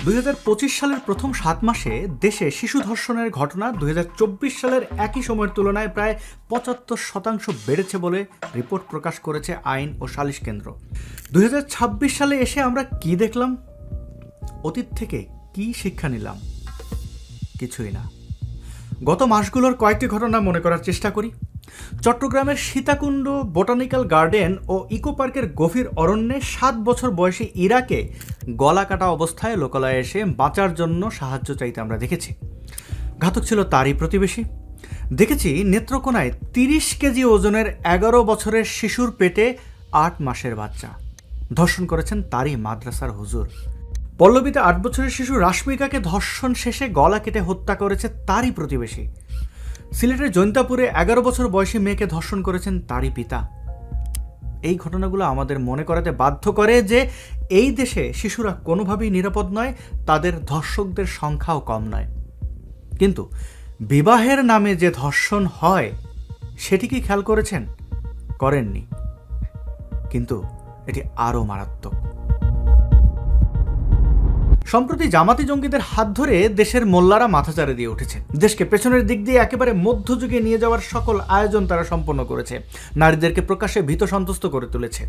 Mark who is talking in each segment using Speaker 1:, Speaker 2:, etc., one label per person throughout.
Speaker 1: 2025 সালের প্রথম 7 মাসে দেশে শিশু ধর্ষণের ঘটনা 2024 সালের একই সময়ের তুলনায় প্রায় 75% বেড়েছে বলে রিপোর্ট প্রকাশ করেছে আইন ও সালিশ কেন্দ্র। 2026 সালে এসে আমরা কি দেখলাম? অতীত থেকে কি শিক্ষা নিলাম? কিছুই না। গত মাসগুলোর কয়েকটি ঘটনা মনে করার চেষ্টা করি। চট্টগ্রামের সীতাকুণ্ড বোটানিক্যাল গার্ডেন ও ইকো পার্কের গভীর অরণ্যে 7 বছর বয়সী ইরাকে গলা কাটা অবস্থায় লোকালয়ে এসে বাঁচার জন্য সাহায্য চাইতে আমরা দেখেছি। ঘাতক ছিল তারই প্রতিবেশী। দেখেছি নেত্রকোনায় 30 কেজি ওজনের 11 বছরের শিশুর পেটে 8 মাসের বাচ্চা। ধর্ষণ করেছেন তারই মাদ্রাসার হুজুর। পল্লবীতে 8 বছরের শিশু রাশমিকাকে ধর্ষণ শেষে গলা কেটে হত্যা করেছে তারই প্রতিবেশী। সিলেটের জৈন্তাপুরে 11 বছর বয়সী মেয়েকে ধর্ষণ করেছেন তারই পিতা। এই ঘটনাগুলো আমাদের মনে করাতে বাধ্য করে যে এই দেশে শিশুরা কোনোভাবেই নিরাপদ নয়, তাদের ধর্ষকদের সংখ্যাও কম নয়। কিন্তু বিবাহের নামে যে ধর্ষণ হয় সেটি কি খেয়াল করেছেন? করেননি। কিন্তু এটি আরও মারাত্মক। সম্প্রতি জামাতি জঙ্গিদের হাত ধরে দেশের মোল্লারা মাথাচাড়া দিয়ে উঠেছে। দেশকে পেছনের দিক দিয়ে একেবারে মধ্যযুগে নিয়ে যাওয়ার সকল আয়োজন তারা সম্পন্ন করেছে। নারীদেরকে প্রকাশ্যে ভীত সন্ত্রস্ত করে তুলেছে।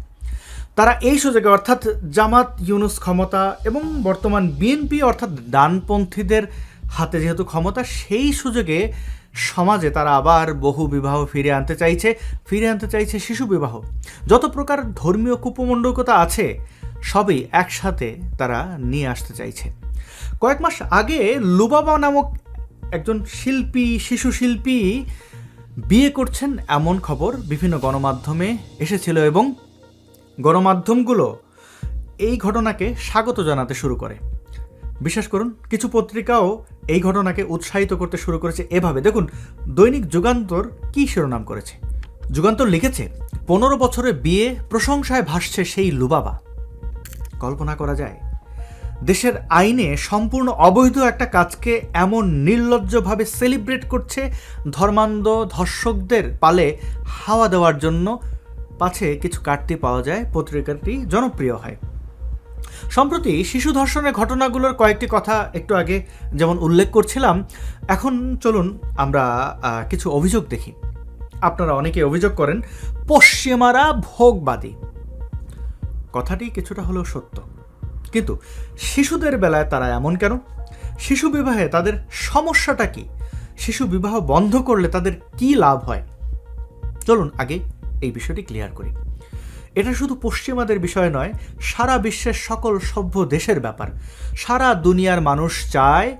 Speaker 1: তারা এই সুযোগে অর্থাৎ জামাত ইউনুস ক্ষমতা এবং বর্তমান বিএনপি অর্থাৎ ডানপন্থীদের হাতে যেহেতু ক্ষমতা, সেই সুযোগে সমাজে তারা আবার বহু বিবাহ ফিরে আনতে চাইছে শিশু বিবাহ। যত প্রকার ধর্মীয় কুপমণ্ডকতা আছে সবই একসাথে তারা নিয়ে আসতে চাইছে। কয়েক মাস আগে লুবাবা নামক একজন শিশু শিল্পী বিয়ে করছেন এমন খবর বিভিন্ন গণমাধ্যমে এসেছিল এবং গণমাধ্যমগুলো এই ঘটনাকে স্বাগত জানাতে শুরু করে। বিশ্বাস করুন, কিছু পত্রিকাও এই ঘটনাকে উৎসাহিত করতে শুরু করেছে এভাবে। দেখুন, দৈনিক যুগান্তর কি শিরোনাম করেছে। যুগান্তর লিখেছে, 15 বছরের বিয়ে, প্রশংসায় ভাসছে সেই লুবাবা। কল্পনা করা যায় দেশের আইনে সম্পূর্ণ অবৈধ একটা কাজকে এমন নির্লজ্জভাবে সেলিব্রেট করছে ধর্মান্ধ ধর্ষকদের পালে হাওয়া দেওয়ার জন্য, পাছে কিছু কাটতি পাওয়া যায়, পত্রিকাটি জনপ্রিয় হয়। সম্প্রতি শিশু ধর্ষণের ঘটনাগুলোর কয়েকটি কথা একটু আগে যেমন উল্লেখ করছিলাম, এখন চলুন আমরা কিছু অভিযোগ দেখি। আপনারা অনেকে অভিযোগ করেন পশ্চিমারা ভোগবাদী। কথাটি কিছুটা হলেও সত্য, কিন্তু শিশুদের বেলায় তারা এমন কেন? শিশু বিবাহে তাদের সমস্যাটা কি? শিশু বিবাহ বন্ধ করলে তাদের কি লাভ হয়? চলুন আগে এই বিষয়টি ক্লিয়ার করি। এটা শুধু পশ্চিমাদের বিষয় নয়, সারা বিশ্বের সকল সভ্য দেশের ব্যাপার। সারা দুনিয়ার মানুষ চায়,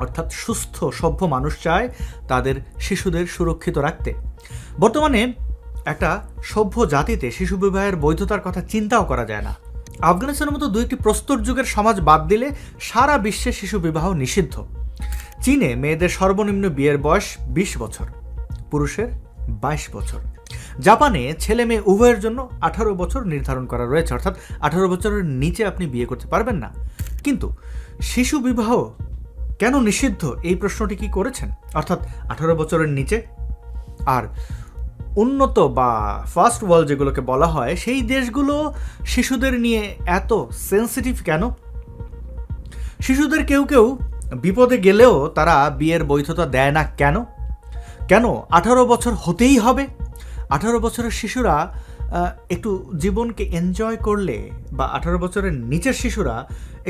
Speaker 1: অর্থাৎ সুস্থ সভ্য মানুষ চায় তাদের শিশুদের সুরক্ষিত রাখতে। বর্তমানে একটা সভ্য জাতিতে শিশু বিবাহের বৈধতার কথা চিন্তাও করা যায় না। আফগানিস্তানের মতো 2টি প্রস্তর যুগের সমাজ বাদ দিলে সারা বিশ্বে শিশু বিবাহ নিষিদ্ধ। চীনে মেয়েদের সর্বনিম্ন বিয়ের বয়স 20 বছর, পুরুষের 22 বছর। জাপানে ছেলে মেয়ে উভয়ের জন্য 18 বছর নির্ধারণ করা রয়েছে, অর্থাৎ 18 বছরের নিচে আপনি বিয়ে করতে পারবেন না। কিন্তু শিশু বিবাহ কেন নিষিদ্ধ এই প্রশ্নটি কি করেছেন? অর্থাৎ 18 বছরের নিচে। আর উন্নত বা ফার্স্ট ওয়ার্ল্ড যেগুলোকে বলা হয়, সেই দেশগুলো শিশুদের নিয়ে এত সেন্সিটিভ কেন? শিশুদের কেউ কেউ বিপদে গেলেও তারা বিয়ের বৈধতা দেয় না কেন? কেন 18 বছর হতেই হবে? 18 বছরের শিশুরা একটু জীবনকে এনজয় করলে, বা 18 বছরের নিচের শিশুরা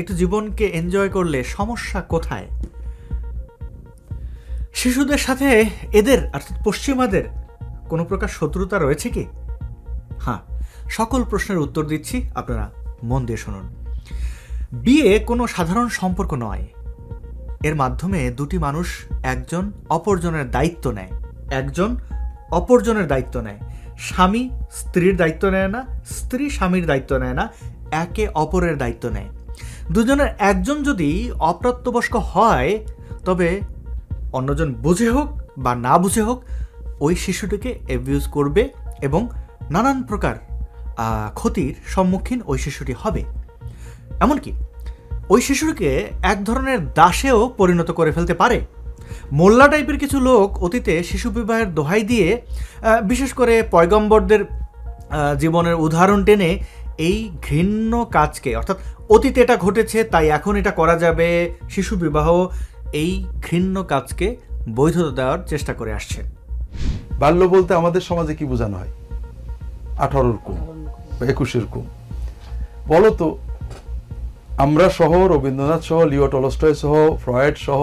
Speaker 1: একটু জীবনকে এনজয় করলে সমস্যা কোথায়? শিশুদের সাথে এদের অর্থাৎ পশ্চিমাদের কোনো প্রকার শত্রুতা রয়েছে কি? হ্যাঁ, সকল প্রশ্নের উত্তর দিচ্ছি, আপনারা মন দিয়ে শুনুন। বিয়ে কোনো সাধারণ সম্পর্ক নয়। এর মাধ্যমে দুটি মানুষ একজন অপরজনের দায়িত্ব নেয়। স্বামী স্ত্রীর দায়িত্ব নেয় না, স্ত্রী স্বামীর দায়িত্ব নেয় না, একে অপরের দায়িত্ব নেয়। দুজনের একজন যদি অপ্রাপ্তবয়স্ক হয়, তবে অন্যজন বুঝে হোক বা না বুঝে হোক ওই শিশুটিকে অ্যাবিউজ করবে এবং নানান প্রকার ক্ষতির সম্মুখীন ওই শিশুটি হবে। এমনকি ওই শিশুটিকে এক ধরনের দাসেও পরিণত করে ফেলতে পারে। মোল্লা টাইপের কিছু লোক অতীতে শিশু বিবাহের দোহাই দিয়ে, বিশেষ করে পয়গম্বরদের জীবনের উদাহরণ টেনে এই ঘৃণ্য কাজকে, অর্থাৎ অতীতে এটা ঘটেছে তাই এখন এটা করা যাবে, শিশু বিবাহ এই ঘৃণ্য কাজকে বৈধতা দেওয়ার চেষ্টা করে আসছে।
Speaker 2: বাল্য বলতে আমাদের সমাজে কি বোঝানো হয়? 18 কম বা 21 কম। বলো তো, আমরা সহ, রবীন্দ্রনাথ সহ, লিও টলস্টয় সহ, ফ্রয়েড সহ,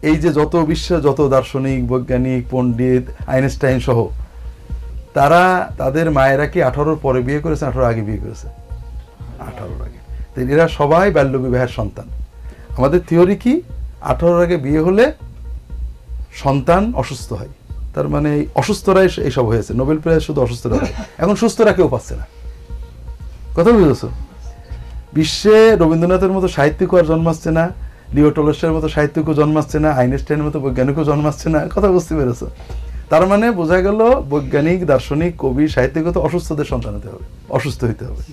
Speaker 2: এই যে যত বিশ্বের যত দার্শনিক, বৈজ্ঞানিক, পণ্ডিত, আইনস্টাইন সহ, তারা তাদের মায়েরা কি 18 পরে বিয়ে করেছে, 18 আগে বিয়ে করেছে? 18 আগে। তো এরা সবাই বাল্য বিবাহের সন্তান। আমাদের থিওরি কি, 18 আগে বিয়ে হলে সন্তান অসুস্থ হয়, তার মানে অসুস্থরাই এইসব হয়েছে। নোবেল প্রাইজ শুধু অসুস্থরা হয়, এখন সুস্থরা কেউ পাচ্ছে না। কথা বুঝেছো? বিশ্বে রবীন্দ্রনাথের মতো সাহিত্যিকও আর জন্মাচ্ছে না, লিও টলস্টয়ের মতো সাহিত্যিকও জন্মাচ্ছে না, আইনস্টাইনের মতো বৈজ্ঞানিকও জন্মাচ্ছে না। কথা বুঝতে পেরেছো? তার মানে বোঝা গেল বৈজ্ঞানিক, দার্শনিক, কবি, সাহিত্যিকও তো অসুস্থদের সন্তান হতে হবে, অসুস্থ হইতে হবে।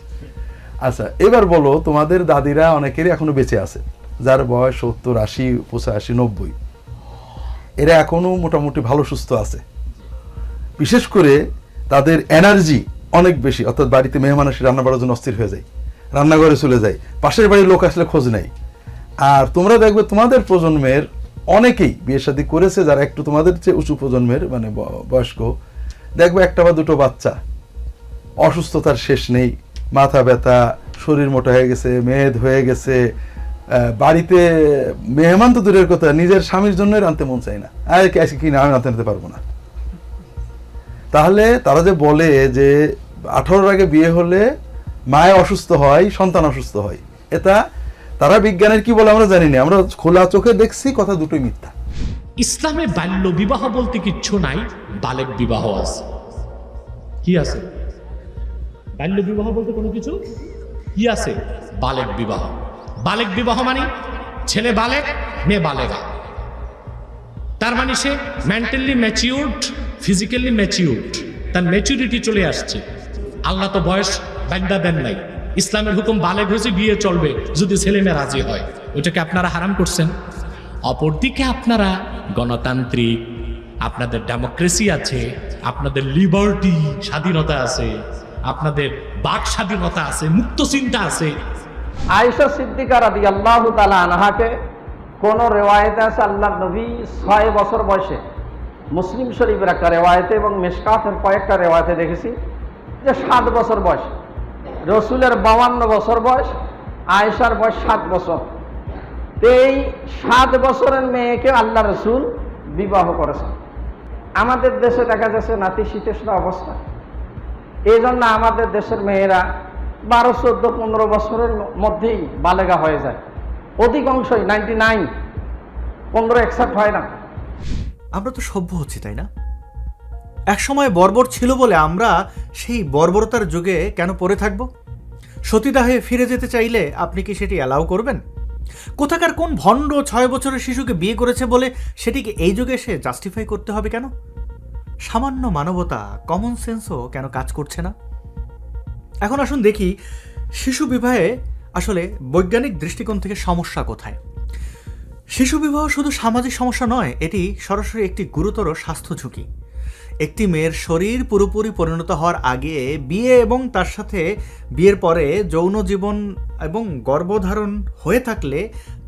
Speaker 2: আচ্ছা, এবার বলো, তোমাদের দাদিরা অনেকেরই এখনো বেঁচে আছে, যার বয়স 70, 80, 85, 90, এরা এখনো মোটামুটি ভালো সুস্থ আছে। বিশেষ করে তাদের এনার্জি অনেক বেশি, অর্থাৎ বাড়িতে মেহমান আসে রান্না বাড়ার জন্য অস্থির হয়ে যায়, রান্নাঘরে চলে যায়, পাশের বাড়ির লোক আসলে খোঁজ নেয়। আর তোমরা দেখবে তোমাদের প্রজন্মের অনেকেই বিয়ে শাদী করেছে, যারা একটু তোমাদের চেয়ে উঁচু প্রজন্মের, মানে বয়স্ক, দেখবে একটা বা দুটো বাচ্চা, অসুস্থতার শেষ নেই, মাথা ব্যথা, শরীর মোটা হয়ে গেছে, মেদ হয়ে গেছে, বাড়িতে মেহমান তো দূরের কথা, নিজের স্বামীর জন্য রাঁধতে মন চায় না, আর কি না, আমি রাঁধতে নিতে পারবো না। তাহলে তারা যে বলে যে 18 আগে বিয়ে হলে মায় অসুস্থ হয়, সন্তান অসুস্থ হয়, এটা তারা বিজ্ঞানের কি বলে আমরা জানি না, আমরা খোলা চোখে দেখছি, কথা দুটোই মিথ্যা।
Speaker 3: ইসলামে বাল্য বিবাহ বলতে কিচ্ছু নাই, বালেক বিবাহ আছে। কি আছে? বাল্য বিবাহ বলতে কোনো কিছু কি আছে? বালেক বিবাহ। বালেক বিবাহ মানে ছেলে বালেক, মেয়ে বালেগা। তার মানে সে মেন্টালি ম্যাচিউরড, ফিজিক্যালি ম্যাচিউরড, তার ম্যাচুরিটি চলে আসছে। আল্লাহ তো বয়স বান্দা দেন নাই। ইসলামের হুকুম বালেগ হয়েছে, বিয়ে চলবে যদি ছেলে মেয়ে রাজি হয়। ওইটাকে আপনারা হারাম করছেন। অপরদিকে আপনারা গণতান্ত্রিক, আপনাদের ডেমোক্রেসি আছে, আপনাদের লিবার্টি, স্বাধীনতা আছে, আপনাদের বাক স্বাধীনতা আছে, মুক্ত চিন্তা আছে।
Speaker 4: আয়েশা সিদ্দিকা রাদিয়াল্লাহু তাআলা আনহাকে কোন রেওয়ায়েতে আছে আল্লাহর নবী 6 বছর বয়সে, মুসলিম শরীফের একটা রেওয়ায়েতে এবং মিশকাতের কয়েকটা রেওয়ায়েতে দেখেছি যে 7 বছর বয়স। রসুলের 52 বছর বয়স, আয়েশার বয়স 7 বছর। এই 7 বছরের মেয়েকে আল্লাহ রসুল বিবাহ করেছেন। আমাদের দেশে দেখা যাচ্ছে নাতিশীতোষ্ণ অবস্থা, এই জন্য আমাদের দেশের মেয়েরা 12, 14, 15 বছরের মধ্যেই বালেগা হয়ে যায়। অধিকাংশই 99, 15 অ্যাকসেপ্ট হয় না।
Speaker 1: আমরা তো সভ্য হচ্ছি, তাই না? এক সময় বর্বর ছিল বলে আমরা সেই বর্বরতার যুগে কেন পড়ে থাকব? সতীদাহ হয়ে ফিরে যেতে চাইলে আপনি কি সেটি অ্যালাউ করবেন? কোথাকার কোন ভণ্ড 6 বছরের শিশুকে বিয়ে করেছে বলে সেটিকে এই যুগে এসে জাস্টিফাই করতে হবে কেন? সামান্য মানবতা, কমন সেন্সও কেন কাজ করছে না? এখন আসুন দেখি শিশু বিবাহে আসলে বৈজ্ঞানিক দৃষ্টিকোণ থেকে সমস্যা কোথায়। শিশু বিবাহ শুধু সামাজিক সমস্যা নয়, এটি সরাসরি একটি গুরুতর স্বাস্থ্য ঝুঁকি। একটি মেয়ের শরীর পুরোপুরি পরিণত হওয়ার আগে বিয়ে এবং তার সাথে বিয়ের পরে যৌন জীবন এবং গর্ভধারণ হয়ে থাকলে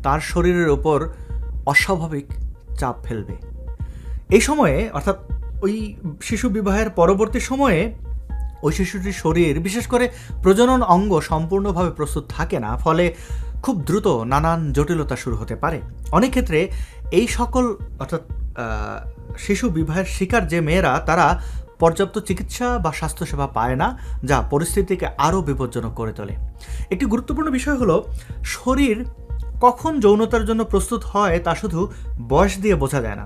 Speaker 1: তার শরীরের ওপর অস্বাভাবিক চাপ ফেলবে। এই সময়ে, অর্থাৎ ওই শিশু বিবাহের পরবর্তী সময়ে, ওই শিশুটির শরীর, বিশেষ করে প্রজনন অঙ্গ সম্পূর্ণভাবে প্রস্তুত থাকে না, ফলে খুব দ্রুত নানান জটিলতা শুরু হতে পারে। অনেক ক্ষেত্রে এই সকল, অর্থাৎ শিশু বিবাহের শিকার যে মেয়েরা, তারা পর্যাপ্ত চিকিৎসা বা স্বাস্থ্যসেবা পায় না, যা পরিস্থিতিকে আরও বিপজ্জনক করে তোলে। একটি গুরুত্বপূর্ণ বিষয় হলো, শরীর কখন যৌনতার জন্য প্রস্তুত হয় তা শুধু বয়স দিয়ে বোঝা যায় না।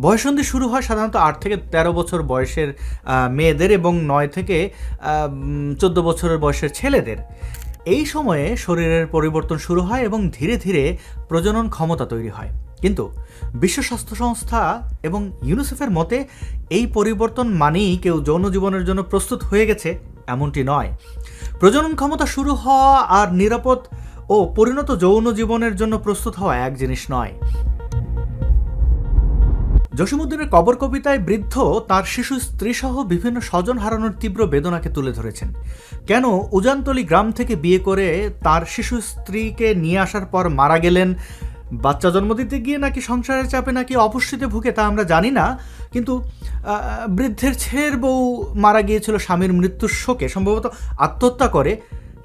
Speaker 1: বয়ঃসন্ধি শুরু হয় সাধারণত 8 থেকে 13 বছর বয়সের মেয়েদের এবং 9 থেকে 14 বছরের বয়সের ছেলেদের। এই সময়ে শরীরের পরিবর্তন শুরু হয় এবং ধীরে ধীরে প্রজনন ক্ষমতা তৈরি হয়। কিন্তু বিশ্ব স্বাস্থ্য সংস্থা এবং ইউনিসেফের মতে এই পরিবর্তন মানেই কেউ যৌন জীবনের জন্য প্রস্তুত হয়ে গেছে এমনটি নয়। প্রজনন ক্ষমতা শুরু হওয়া আর নিরাপদ ও পরিণত যৌন জীবনের জন্য প্রস্তুত হওয়া এক জিনিস নয়। জসীমউদ্দিনের কবর কবিতায় বৃদ্ধ তার শিশু স্ত্রীসহ বিভিন্ন স্বজন হারানোর তীব্র বেদনাকে তুলে ধরেছেন। কেন উজানতলি গ্রাম থেকে বিয়ে করে তার শিশু স্ত্রীকে নিয়ে আসার পর মারা গেলেন, বাচ্চা জন্ম দিতে গিয়ে নাকি সংসারের চাপে নাকি অপুষ্টিতে ভুগে, তা আমরা জানি না। কিন্তু বৃদ্ধের ছেলের বউ মারা গিয়েছিল স্বামীর মৃত্যুর শোকে, সম্ভবত আত্মহত্যা করে।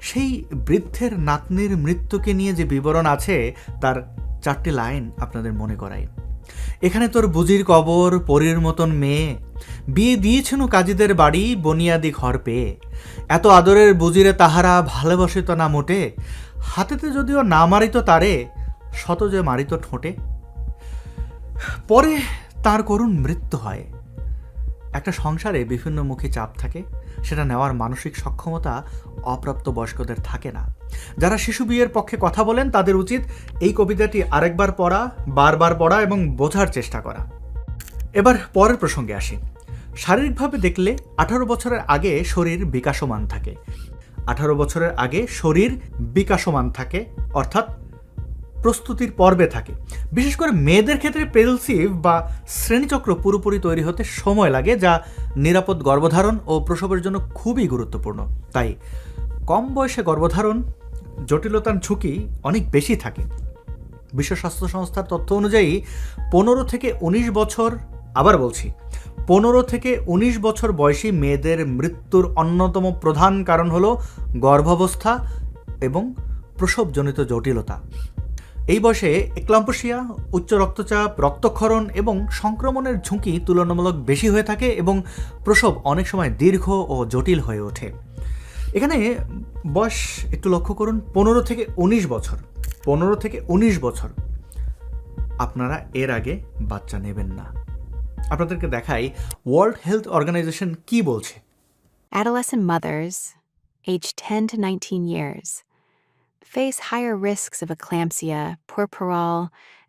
Speaker 1: সেই বৃদ্ধের নাতনির মৃত্যুকে নিয়ে যে বিবরণ আছে তার 4টি লাইন আপনাদের মনে করাই। এখানে তোর বুজির কবর, পরীর মতন মেয়ে, বিয়ে দিয়েছেন কাজীদের বাড়ি, বনিয়াদি ঘর পেয়ে। এত আদরের বুজিরে তাহারা ভালোবাসিত না মোটে, হাতেতে যদিও না মারিত তারে, শত যে মারিত ঠোঁটে। পরে তার করুণ মৃত্যু হয়। একটা সংসারে বিভিন্নমুখী চাপ থাকে, সেটা নেওয়ার মানসিক সক্ষমতা অপ্রাপ্ত বয়স্কদের থাকে না। যারা শিশু বিয়ের পক্ষে কথা বলেন তাদের উচিত এই কবিতাটি আরেকবার পড়া, বারবার পড়া এবং বোঝার চেষ্টা করা। এবার পরের প্রসঙ্গে আসি। শারীরিকভাবে দেখলে 18 বছরের আগে শরীর বিকাশমান থাকে। 18 বছরের আগে শরীর বিকাশমান থাকে, অর্থাৎ প্রস্তুতির পর্বে থাকে। বিশেষ করে মেয়েদের ক্ষেত্রে পেলসিভ বা শ্রেণীচক্র পুরোপুরি তৈরি হতে সময় লাগে, যা নিরাপদ গর্ভধারণ ও প্রসবের জন্য খুবই গুরুত্বপূর্ণ। তাই কম বয়সে গর্ভধারণ জটিলতার ঝুঁকি অনেক বেশি থাকে। বিশ্ব স্বাস্থ্য সংস্থার তথ্য অনুযায়ী 15 থেকে 19 বছর, আবার বলছি 15 থেকে 19 বছর বয়সী মেয়েদের মৃত্যুর অন্যতম প্রধান কারণ হলো গর্ভাবস্থা এবং প্রসবজনিত জটিলতা। এই বয়সে এক্লাম্পসিয়া, উচ্চ রক্তচাপ, রক্তক্ষরণ এবং সংক্রমণের ঝুঁকি তুলনামূলক বেশি হয়ে থাকে এবং প্রসব অনেক সময় দীর্ঘ ও জটিল হয়ে ওঠে। এখানে বয়স একটু লক্ষ্য করুন, 15 থেকে 19 বছর। 15 থেকে 19 বছর আপনারা এর আগে বাচ্চা নেবেন না। আপনাদেরকে দেখাই ওয়ার্ল্ড হেলথ অর্গানাইজেশন কি বলছে।
Speaker 5: Adolescent mothers, aged 10 to 19 years, face higher risks of eclampsia, puerperal,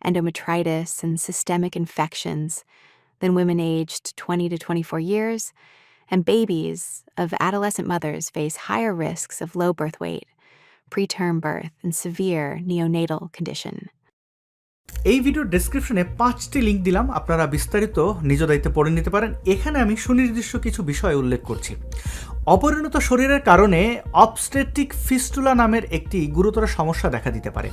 Speaker 5: endometritis, and systemic infections than women aged 20 to 24 years, and babies of adolescent mothers face higher risks of low birth weight, preterm birth, and severe neonatal condition.
Speaker 1: এই ভিডিওর ডেসক্রিপশনে 5টি link দিলাম, আপনারা বিস্তারিত নিজ দায়িত্বে পড়ে নিতে পারেন। এখানে আমি সুনির্দিষ্ট কিছু বিষয় উল্লেখ করছি। অপরিণত শরীরের কারণে অবস্টেট্রিক ফিস্টুলা নামের একটি গুরুতর সমস্যা দেখা দিতে পারে।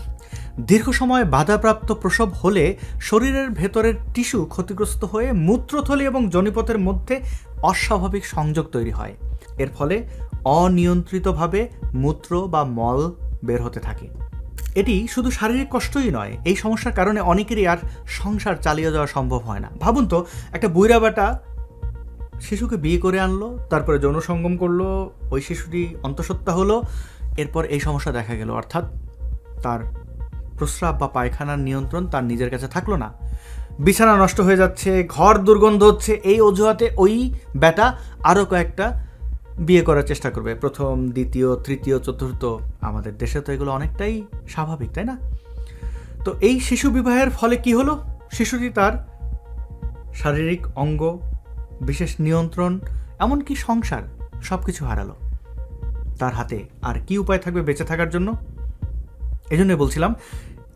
Speaker 1: দীর্ঘ সময় বাধাপ্রাপ্ত প্রসব হলে শরীরের ভেতরের টিস্যু ক্ষতিগ্রস্ত হয়ে মূত্রথলি এবং যোনিপথের মধ্যে অস্বাভাবিক সংযোগ তৈরি হয়। এর ফলে অনিয়ন্ত্রিতভাবে মূত্র বা মল বের হতে থাকে। এটি শুধু শারীরিক কষ্টই নয়, এই সমস্যার কারণে অনেকেরই আর সংসার চালিয়ে যাওয়া সম্ভব হয় না। ভাবুন তো, একটা বুইড়া বেটা শিশুকে বিয়ে করে আনলো, তারপরে যৌন সঙ্গম করলো, ওই শিশুটি অন্তঃসত্ত্বা হলো, এরপর এই সমস্যা দেখা গেল, অর্থাৎ তার প্রস্রাব বা পায়খানার নিয়ন্ত্রণ তার নিজের কাছে থাকলো না, বিছানা নষ্ট হয়ে যাচ্ছে, ঘর দুর্গন্ধ হচ্ছে। এই অজুহাতে ওই বেটা আরও কয়েকটা বিয়ে করার চেষ্টা করবে, প্রথম, দ্বিতীয়, তৃতীয়, চতুর্থ। আমাদের দেশে তো এগুলো অনেকটাই স্বাভাবিক, তাই না? তো এই শিশু বিবাহের ফলে কি হলো? শিশুটি তার শারীরিক অঙ্গ, বিশেষ নিয়ন্ত্রণ, এমনকি সংসার সব কিছু হারালো। তার হাতে আর কি উপায় থাকবে বেঁচে থাকার জন্য? এই জন্যই বলছিলাম,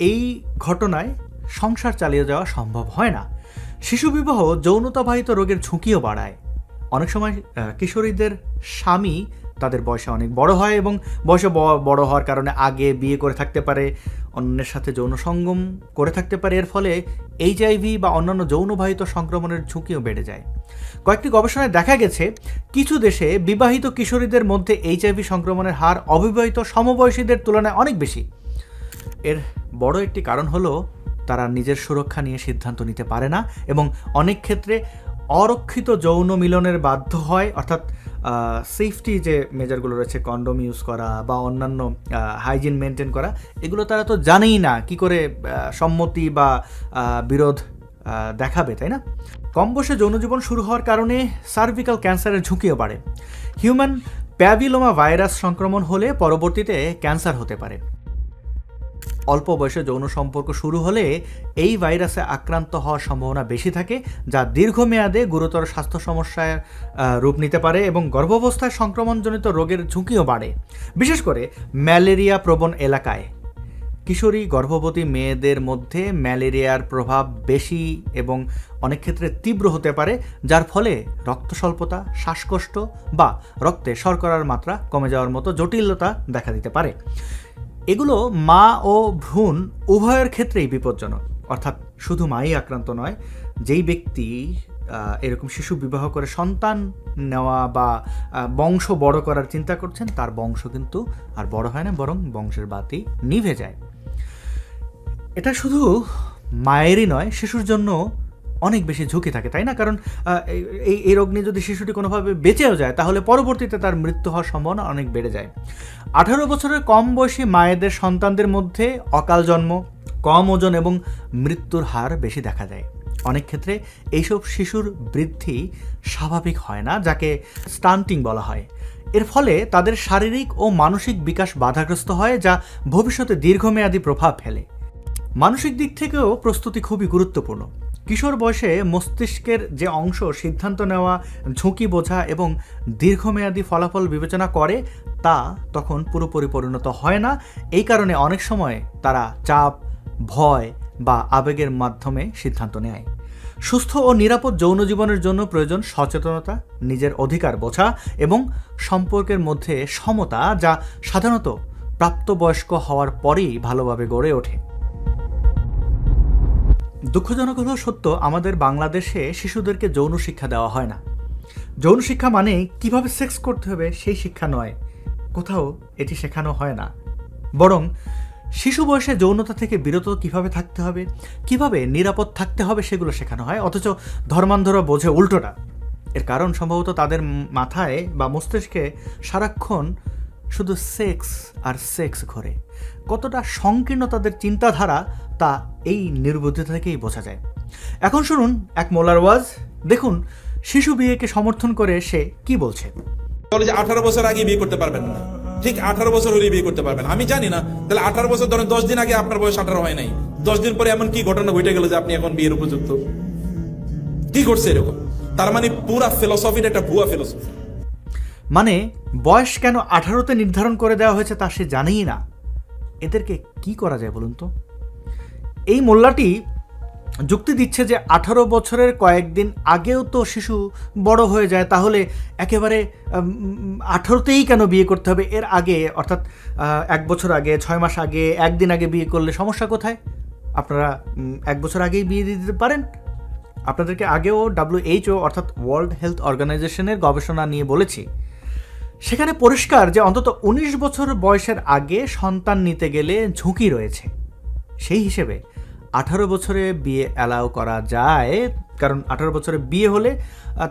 Speaker 1: এই ঘটনায় সংসার চালিয়ে যাওয়া সম্ভব হয় না। শিশু বিবাহ যৌনতাবাহিত রোগের ঝুঁকিও বাড়ায়। অনেক সময় কিশোরীদের স্বামী তাদের বয়সে অনেক বড় হয় এবং বয়সে বড় হওয়ার কারণে আগে বিয়ে করে থাকতে পারে, অন্যের সাথে যৌন সঙ্গম করে থাকতে পারে। এর ফলে এইচআইভি বা অন্যান্য যৌনবাহিত সংক্রমণের ঝুঁকিও বেড়ে যায়। কয়েকটি গবেষণায় দেখা গেছে, কিছু দেশে বিবাহিত কিশোরীদের মধ্যে এইচআইভি সংক্রমণের হার অবিবাহিত সমবয়সীদের তুলনায় অনেক বেশি। এর বড় একটি কারণ হলো তারা নিজের সুরক্ষা নিয়ে সিদ্ধান্ত নিতে পারে না এবং অনেক ক্ষেত্রে অরক্ষিত যৌন মিলনের বাধ্য হয়, অর্থাৎ সেফটি যে মেজারগুলো রয়েছে, কন্ডোম ইউজ করা বা অন্যান্য হাইজিন মেনটেন করা, এগুলো তারা তো জানেই না কি করে সম্মতি বা বিরোধ দেখাবে, তাই না? কম বয়সে যৌনজীবন শুরু হওয়ার কারণে সার্ভিক্যাল ক্যান্সারের ঝুঁকিও বাড়ে। হিউম্যান প্যাভিলোমা ভাইরাস সংক্রমণ হলে পরবর্তীতে ক্যান্সার হতে পারে। অল্প বয়সে যৌন সম্পর্ক শুরু হলে এই ভাইরাসে আক্রান্ত হওয়ার সম্ভাবনা বেশি থাকে, যা দীর্ঘমেয়াদে গুরুতর স্বাস্থ্য সমস্যায় রূপ নিতে পারে এবং গর্ভাবস্থায় সংক্রমণজনিত রোগের ঝুঁকিও বাড়ে। বিশেষ করে ম্যালেরিয়া প্রবণ এলাকায় কিশোরী গর্ভবতী মেয়েদের মধ্যে ম্যালেরিয়ার প্রভাব বেশি এবং অনেক ক্ষেত্রে তীব্র হতে পারে, যার ফলে রক্ত স্বল্পতা, শ্বাসকষ্ট বা রক্তে শর্করার মাত্রা কমে যাওয়ার মতো জটিলতা দেখা দিতে পারে। এগুলো মা ও ভ্রূণ উভয়ের ক্ষেত্রেই বিপজ্জনক। অর্থাৎ শুধু মাই আক্রান্ত নয়, যেই ব্যক্তি এরকম শিশু বিবাহ করে সন্তান নেওয়া বা বংশ বড় করার চিন্তা করছেন, তার বংশ কিন্তু আর বড় হয় না, বরং বংশের বাতি নিভে যায়। এটা শুধু মায়েরই নয়, শিশুর জন্য অনেক বেশি ঝুঁকি থাকে, তাই না? কারণ এই রোগ নিয়ে যদি শিশুটি কোনোভাবে বেঁচেও যায়, তাহলে পরবর্তীতে তার মৃত্যু হওয়ার সম্ভাবনা অনেক বেড়ে যায়। 18 বছরের কম বয়সী মায়েদের সন্তানদের মধ্যে অকাল জন্ম, কম ওজন এবং মৃত্যুর হার বেশি দেখা যায়। অনেক ক্ষেত্রে এইসব শিশুর বৃদ্ধি স্বাভাবিক হয় না, যাকে স্টান্টিং বলা হয়। এর ফলে তাদের শারীরিক ও মানসিক বিকাশ বাধাগ্রস্ত হয়, যা ভবিষ্যতে দীর্ঘমেয়াদী প্রভাব ফেলে। মানসিক দিক থেকেও প্রস্তুতি খুবই গুরুত্বপূর্ণ। কিশোর বয়সে মস্তিষ্কের যে অংশ সিদ্ধান্ত নেওয়া, ঝুঁকি বোঝা এবং দীর্ঘমেয়াদী ফলাফল বিবেচনা করে, তা তখন পুরোপুরি পরিণত হয় না। এই কারণে অনেক সময় তারা চাপ, ভয় বা আবেগের মাধ্যমে সিদ্ধান্ত নেয়। সুস্থ ও নিরাপদ যৌন জীবনের জন্য প্রয়োজন সচেতনতা, নিজের অধিকার বোঝা এবং সম্পর্কের মধ্যে সমতা, যা সাধারণত প্রাপ্তবয়স্ক হওয়ার পরেই ভালোভাবে গড়ে ওঠে। দুঃখজনক হলেও সত্য, আমাদের বাংলাদেশে শিশুদেরকে যৌন শিক্ষা দেওয়া হয় না। যৌন শিক্ষা মানে কিভাবে সেক্স করতে হবে সেই শিক্ষা নয়, কোথাও এটি শেখানো হয় না। বরং শিশু বয়সে যৌনতা থেকে বিরত কিভাবে থাকতে হবে, কিভাবে নিরাপদ থাকতে হবে সেগুলো শেখানো হয়, অথচ ধর্মান্ধরা বোঝে উল্টোটা। এর কারণ সম্ভবত তাদের মাথায় বা মস্তিষ্কে সারাক্ষণ শুধু সেক্স আর সেক্স ঘোরে। কতটা সংকীর্ণ তাদের চিন্তাধারা তা এই নির্বুদ্ধিতা থেকেই বোঝা যায়। এখন শুনুন এক মোল্লার ওয়াজ, দেখুন শিশু বিয়েকে সমর্থন করে সে কি বলছে।
Speaker 6: বলে যে 18 বছর আগে বিয়ে করতে পারবেন না, ঠিক 18 বছর হলে বিয়ে করতে পারবেন। আমি জানি না, তাহলে 18 বছর ধরেন 10 দিন আগে আপনার বয়স 18 হয় নাই, 10 দিন পরে এমন কি ঘটনা ঘটে গেল যে আপনি এখন বিয়ের উপযুক্ত? কি করছে এরকম? তার মানে পুরা ফিলোসফির একটা ভুয়া ফিলোসফি।
Speaker 1: মানে বয়স কেন 18তে নির্ধারণ করে দেওয়া হয়েছে তা সে জানেই না। এদেরকে কি করা যায় বলুন তো? এই মোল্লাটি যুক্তি দিচ্ছে যে 18 বছরের কয়েকদিন আগেও তো শিশু বড় হয়ে যায়, তাহলে একেবারে 18তেই কেন বিয়ে করতে হবে? এর আগে অর্থাৎ 1 বছর আগে, 6 মাস আগে, একদিন আগে বিয়ে করলে সমস্যা কোথায়? আপনারা 1 বছর আগেই বিয়ে দিয়ে দিতে পারেন। আপনাদেরকে আগেও WHO অর্থাৎ ওয়ার্ল্ড হেলথ অর্গানাইজেশনের গবেষণা নিয়ে বলেছি, সেখানে পরিষ্কার যে অন্তত 19 বছর বয়সের আগে সন্তান নিতে গেলে ঝুঁকি রয়েছে। সেই হিসেবে 18 বছরে বিয়ে অ্যালাউ করা যায়, কারণ 18 বছরে বিয়ে হলে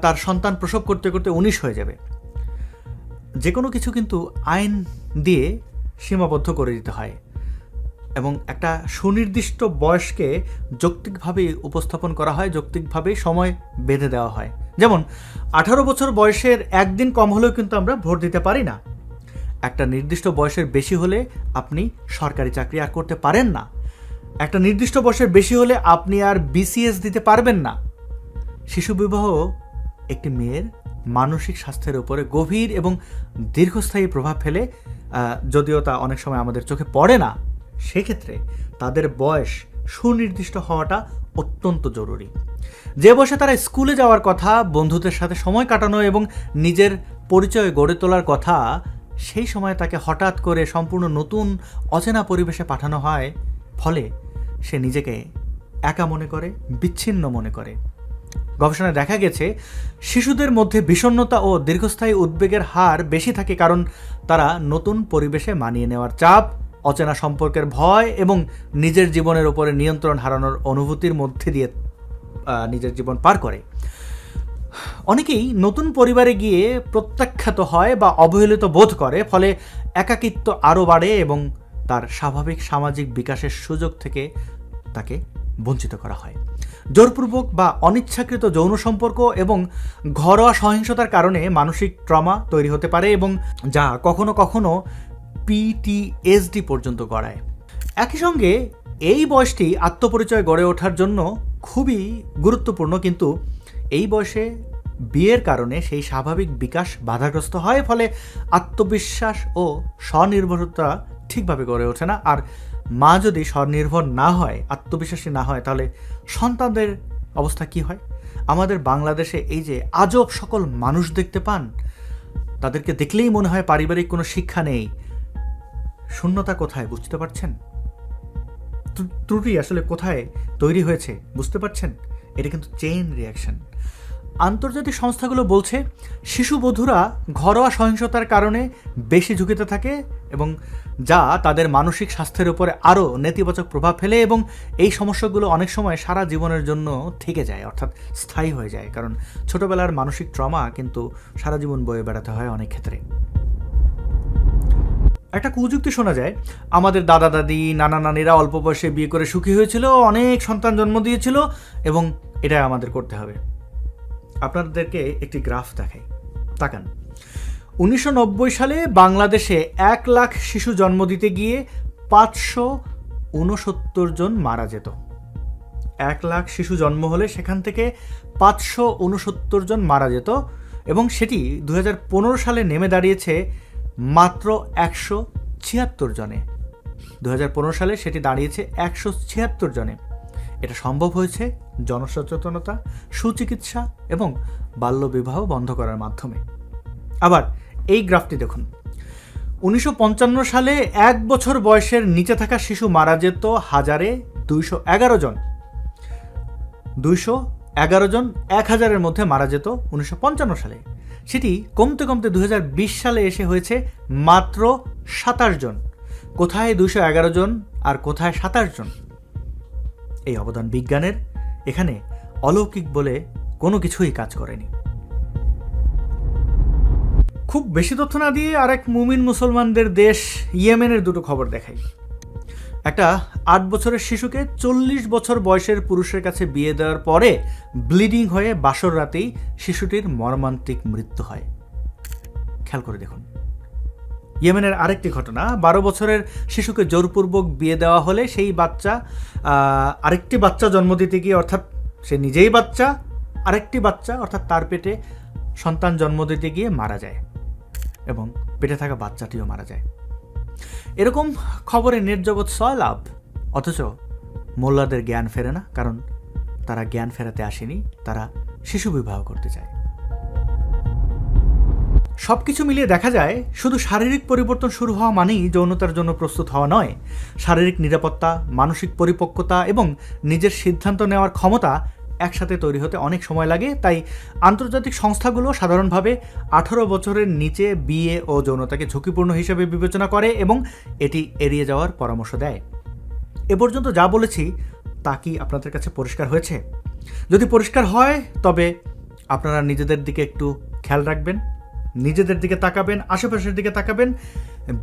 Speaker 1: তার সন্তান প্রসব করতে করতে 19 হয়ে যাবে। যে কোনো কিছু কিন্তু আইন দিয়ে সীমাবদ্ধ করে দিতে হয় এবং একটা সুনির্দিষ্ট বয়সকে যৌক্তিকভাবে উপস্থাপন করা হয়, যৌক্তিকভাবে সময় বেঁধে দেওয়া হয়। যেমন 18 বছর বয়সের একদিন কম হলেও কিন্তু আমরা ভোট দিতে পারি না। একটা নির্দিষ্ট বয়সের বেশি হলে আপনি সরকারি চাকরি আর করতে পারেন না। একটা নির্দিষ্ট বয়সের বেশি হলে আপনি আর BCS দিতে পারবেন না। শিশু বিবাহ একটি মেয়ের মানসিক স্বাস্থ্যের উপরে গভীর এবং দীর্ঘস্থায়ী প্রভাব ফেলে, যদিও তা অনেক সময় আমাদের চোখে পড়ে না। সেক্ষেত্রে তাদের বয়স সুনির্দিষ্ট হওয়াটা অত্যন্ত জরুরি। যে বয়সে তারা স্কুলে যাওয়ার কথা, বন্ধুদের সাথে সময় কাটানো এবং নিজের পরিচয় গড়ে তোলার কথা, সেই সময় তাকে হঠাৎ করে সম্পূর্ণ নতুন অচেনা পরিবেশে পাঠানো হয়, ফলে সে নিজেকে একা মনে করে, বিচ্ছিন্ন মনে করে। গবেষণায় দেখা গেছে শিশুদের মধ্যে বিষণ্ণতা ও দীর্ঘস্থায়ী উদ্বেগের হার বেশি থাকে, কারণ তারা নতুন পরিবেশে মানিয়ে নেওয়ার চাপ, অচেনা সম্পর্কের ভয় এবং নিজের জীবনের উপরে নিয়ন্ত্রণ হারানোর অনুভূতির মধ্যে দিয়ে নিজের জীবন পার করে। অনেকেই নতুন পরিবারে গিয়ে প্রত্যাখ্যাত হয় বা অবহেলিত বোধ করে, ফলে একাকিত্ব আরও বাড়ে এবং তার স্বাভাবিক সামাজিক বিকাশের সুযোগ থেকে তাকে বঞ্চিত করা হয়। জোরপূর্বক বা অনিচ্ছাকৃত যৌন সম্পর্ক এবং ঘরোয়া সহিংসতার কারণে মানসিক ট্রমা তৈরি হতে পারে এবং যা কখনো কখনো PTSD পর্যন্ত গড়ায়। একই সঙ্গে এই বয়সটি আত্মপরিচয় গড়ে ওঠার জন্য খুবই গুরুত্বপূর্ণ, কিন্তু এই বয়সে বিয়ের কারণে সেই স্বাভাবিক বিকাশ বাধাগ্রস্ত হয়, ফলে আত্মবিশ্বাস ও স্বনির্ভরতা ঠিকভাবে গড়ে ওঠে না। আর মা যদি স্বনির্ভর না হয়, আত্মবিশ্বাসী না হয়, তাহলে সন্তানদের অবস্থা কি হয়? আমাদের বাংলাদেশে এই যে আজব সকল মানুষ দেখতে পান, তাদেরকে দেখলেই মনে হয় পারিবারিক কোনো শিক্ষা নেই। শূন্যতা কোথায় বুঝতে পারছেন? ত্রুটি আসলে কোথায় তৈরি হয়েছে বুঝতে পারছেন? এটা কিন্তু চেইন রিয়াকশন। আন্তর্জাতিক সংস্থাগুলো বলছে শিশুবধূরা ঘরোয়া সহিংসতার কারণে বেশি ঝুঁকিতে থাকে এবং যা তাদের মানসিক স্বাস্থ্যের উপরে আরও নেতিবাচক প্রভাব ফেলে, এবং এই সমস্যাগুলো অনেক সময় সারা জীবনের জন্য থেকে যায়, অর্থাৎ স্থায়ী হয়ে যায়। কারণ ছোটবেলার মানসিক ট্রমা কিন্তু সারা জীবন বয়ে বেড়াতে হয় অনেক ক্ষেত্রে। একটা কুযুক্তি শোনা যায়, আমাদের দাদা দাদি নানা নানিরা অল্প বয়সে বিয়ে করে সুখী হয়েছিল, অনেক সন্তান জন্ম দিয়েছিল, এবং এটা আমাদের করতে হবে। আপনাদেরকে একটি গ্রাফ দেখাই, তাকান। 1990 সালে বাংলাদেশে 1 লাখ শিশু জন্ম দিতে গিয়ে 569 জন মারা যেত। 1 লাখ শিশু জন্ম হলে সেখান থেকে 569 জন মারা যেত, এবং সেটি 2015 সালে নেমে দাঁড়িয়েছে মাত্র 176 জনে। 2015 সালে সেটি দাঁড়িয়েছে 176 জনে। এটা সম্ভব হয়েছে জনসচেতনতা, সুচিকিৎসা এবং বাল্যবিবাহ বন্ধ করার মাধ্যমে। আবার এই গ্রাফটি দেখুন, 1955 সালে 1 বছর বয়সের নিচে থাকা শিশু মারা যেত 211 জন। 211 জন 1000-এর মধ্যে মারা যেত 1955 সালে। সেটি কমতে কমতে 2020 সালে এসে হয়েছে মাত্র 27 জন। কোথায় 211 জন আর কোথায় 27 জন? এই অবদান বিজ্ঞানের। এখানে অলৌকিক বলে কোনো কিছুই কাজ করেনি। খুব বেশি তথ্য না দিয়ে আরেক মুমিন মুসলমানদের দেশ ইয়েমেনের দুটো খবর দেখাই। একটা 8 বছরের শিশুকে 40 বছর বয়সের পুরুষের কাছে বিয়ে দেওয়ার পরে ব্লিডিং হয়ে বাসর রাতেই শিশুটির মর্মান্তিক মৃত্যু হয়। খেয়াল করে দেখুন। ইয়েমেনের আরেকটি ঘটনা, 12 বছরের শিশুকে জোরপূর্বক বিয়ে দেওয়া হলে সেই বাচ্চা আরেকটি বাচ্চা জন্ম দিতে গিয়ে, অর্থাৎ সে নিজেই বাচ্চা, আরেকটি বাচ্চা অর্থাৎ তার পেটে সন্তান জন্ম দিতে গিয়ে মারা যায়, এবং পেটে থাকা বাচ্চাটিও মারা যায়। এরকম খবরে নেট জগৎ সয়লাভ, অথচ মোল্লাদের জ্ঞান ফেরে না, কারণ তারা জ্ঞান ফেরাতে আসেনি, তারা শিশু বিবাহ করতে চায়। সব কিছু মিলিয়ে দেখা যায় শুধু শারীরিক পরিবর্তন শুরু হওয়া মানেই যৌনতার জন্য প্রস্তুত হওয়া নয়। শারীরিক নিরাপত্তা, মানসিক পরিপক্কতা এবং নিজের সিদ্ধান্ত নেওয়ার ক্ষমতা একসাথে তৈরি হতে অনেক সময় লাগে। তাই আন্তর্জাতিক সংস্থাগুলো সাধারণভাবে 18 বছরের নিচে বিয়ে ও যৌনতাকে ঝুঁকিপূর্ণ হিসেবে বিবেচনা করে এবং এটি এড়িয়ে যাওয়ার পরামর্শ দেয়। এ পর্যন্ত যা বলেছি তা কি আপনাদের কাছে পরিষ্কার হয়েছে? যদি পরিষ্কার হয় তবে আপনারা নিজেদের দিকে একটু খেয়াল রাখবেন, নিজেদের দিকে তাকাবেন, আশেপাশের দিকে তাকাবেন।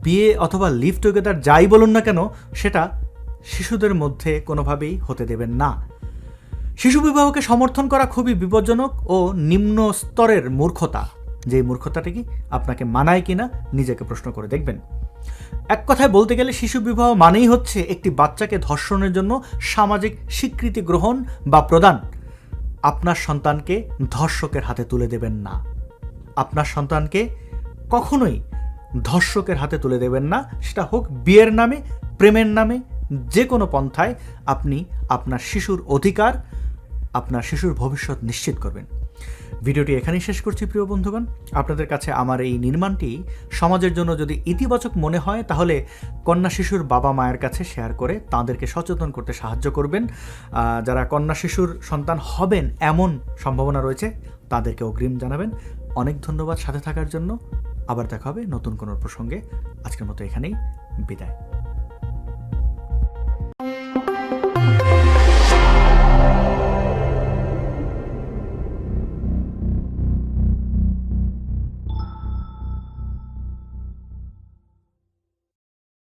Speaker 1: বিয়ে অথবা লিভ টুগেদার যাই বলুন না কেন, সেটা শিশুদের মধ্যে কোনোভাবেই হতে দেবেন না। শিশু বিবাহকে সমর্থন করা খুবই বিপজ্জনক ও নিম্ন স্তরের মূর্খতা। যেই মূর্খতাটি কি আপনাকে মানায় কিনা নিজেকে প্রশ্ন করে দেখবেন। এক কথায় বলতে গেলে শিশু বিবাহ মানেই হচ্ছে একটি বাচ্চাকে ধর্ষণের জন্য সামাজিক স্বীকৃতি গ্রহণ বা প্রদান। আপনার সন্তানকে ধর্ষকের হাতে তুলে দেবেন না। আপনার সন্তানকে কখনোই ধর্ষকের হাতে তুলে দেবেন না, সেটা হোক বিয়ের নামে, প্রেমের নামে, যে কোনো পন্থায়। আপনি আপনার শিশুর অধিকার, আপনার শিশুর ভবিষ্যৎ নিশ্চিত করবেন। ভিডিওটি এখানেই শেষ করছি প্রিয় বন্ধুগণ। আপনাদের কাছে আমার এই নির্মাণটি সমাজের জন্য যদি ইতিবাচক মনে হয় তাহলে কন্যা শিশুর বাবা মায়ের কাছে শেয়ার করে তাদেরকে সচেতন করতে সাহায্য করবেন। যারা কন্যা শিশুর সন্তান হবেন এমন সম্ভাবনা রয়েছে তাদেরকে অগ্রিম জানাবেন। অনেক ধন্যবাদ সাথে থাকার জন্য। আবার দেখা হবে নতুন কোনো প্রসঙ্গে। আজকের মতো এখানেই বিদায়।